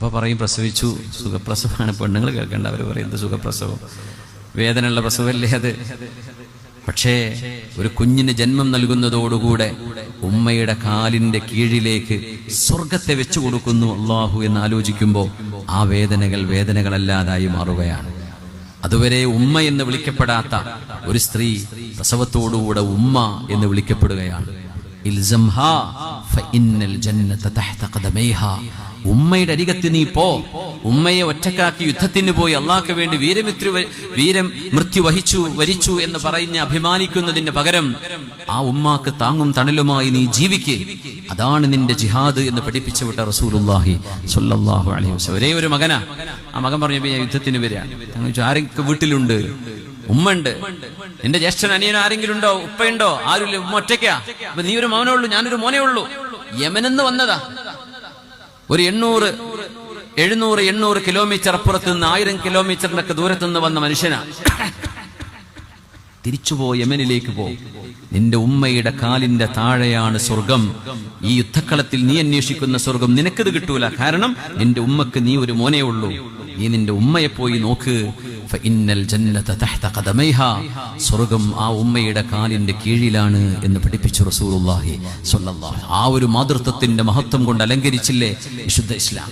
അപ്പോൾ പറയും പ്രസവിച്ചു, സുഖപ്രസവമാണ്. പെണ്ണുങ്ങൾ കേൾക്കേണ്ട, അവർ പറയുന്നത് സുഖപ്രസവം, വേദനയുള്ള പ്രസവമല്ലേ അത്. പക്ഷേ ഒരു കുഞ്ഞിന് ജന്മം നൽകുന്നതോടുകൂടെ ഉമ്മയുടെ കാലിന്റെ കീഴിലേക്ക് സ്വർഗത്തെ വെച്ചു കൊടുക്കുന്നു അല്ലാഹു എന്ന് ആലോചിക്കുമ്പോൾ ആ വേദനകളല്ലാതായി മാറുകയാണ്. അതുവരെ ഉമ്മ എന്ന് വിളിക്കപ്പെടാത്ത ഒരു സ്ത്രീ പ്രസവത്തോടുകൂടെ ഉമ്മ എന്ന് വിളിക്കപ്പെടുകയാണ്. ഇൽസംഹാ ഫഇന്നൽ ജന്നത തഹ്ത ഖദമൈഹാ. ഉമ്മയുടെ അരികത്ത് നീ പോ. ഉമ്മയെ ഒറ്റക്കാക്കി യുദ്ധത്തിന് പോയി അള്ളാഹ്ക്ക് വേണ്ടി മൃത്യു വരിച്ചു എന്ന് പറഞ്ഞ് അഭിമാനിക്കുന്നതിന് പകരം ആ ഉമ്മാക്ക് താങ്ങും തണലുമായി നീ ജീവിക്കേ, അതാണ് നിന്റെ ജിഹാദ് എന്ന് പഠിപ്പിച്ചു വിട്ട റസൂലുള്ളാഹി സ്വല്ലല്ലാഹു അലൈഹി വസല്ലം. ഒരേ ഒരു മകനാ. ആ മകൻ പറഞ്ഞു, ഞാൻ യുദ്ധത്തിന് വരികയാണ്. ആരൊക്കെ വീട്ടിലുണ്ട്? ഉമ്മ ഉണ്ട്. നിന്റെ ജ്യേഷ്ഠൻ അനിയനോ ആരെങ്കിലും ഉണ്ടോ? ഉപ്പയുണ്ടോ? ആരുമില്ല, ഉമ്മ ഒറ്റയ്ക്കാ. അപ്പൊ നീ ഒരു മകനേ ഉള്ളൂ, ഞാനൊരു മോനേ ഉള്ളൂ. യമനെന്ന് വന്നതാ. ഒരു 800 കിലോമീറ്റർ അപ്പുറത്ത് നിന്ന്, 1000 കിലോമീറ്ററിനൊക്കെ ദൂരത്തു നിന്ന് വന്ന മനുഷ്യനാണ്. തിരിച്ചുപോ, യമനിലേക്ക് പോ. നിന്റെ ഉമ്മയുടെ കാലിന്റെ താഴെയാണ് സ്വർഗം. ഈ യുദ്ധക്കളത്തിൽ നീ അന്വേഷിക്കുന്ന സ്വർഗം നിനക്കത് കിട്ടൂല. കാരണം നിന്റെ ഉമ്മക്ക് നീ ഒരു മോനേ ഉള്ളൂ. നീ നിന്റെ ഉമ്മയെ പോയി നോക്ക്. ഫഇന്നൽ ജന്നത തഹ്ത ഖദമൈഹാ. സ്വർഗം ആ ഉമ്മയുടെ കാലിന്റെ കീഴിലാണ് എന്ന് പഠിപ്പിച്ചു റസൂലുള്ളാഹി സ്വല്ലല്ലാഹു. ആ ഒരു മാതൃത്വത്തിന്റെ മഹത്വം കൊണ്ട് അലങ്കരിച്ചില്ലേ വിശുദ്ധ ഇസ്ലാം.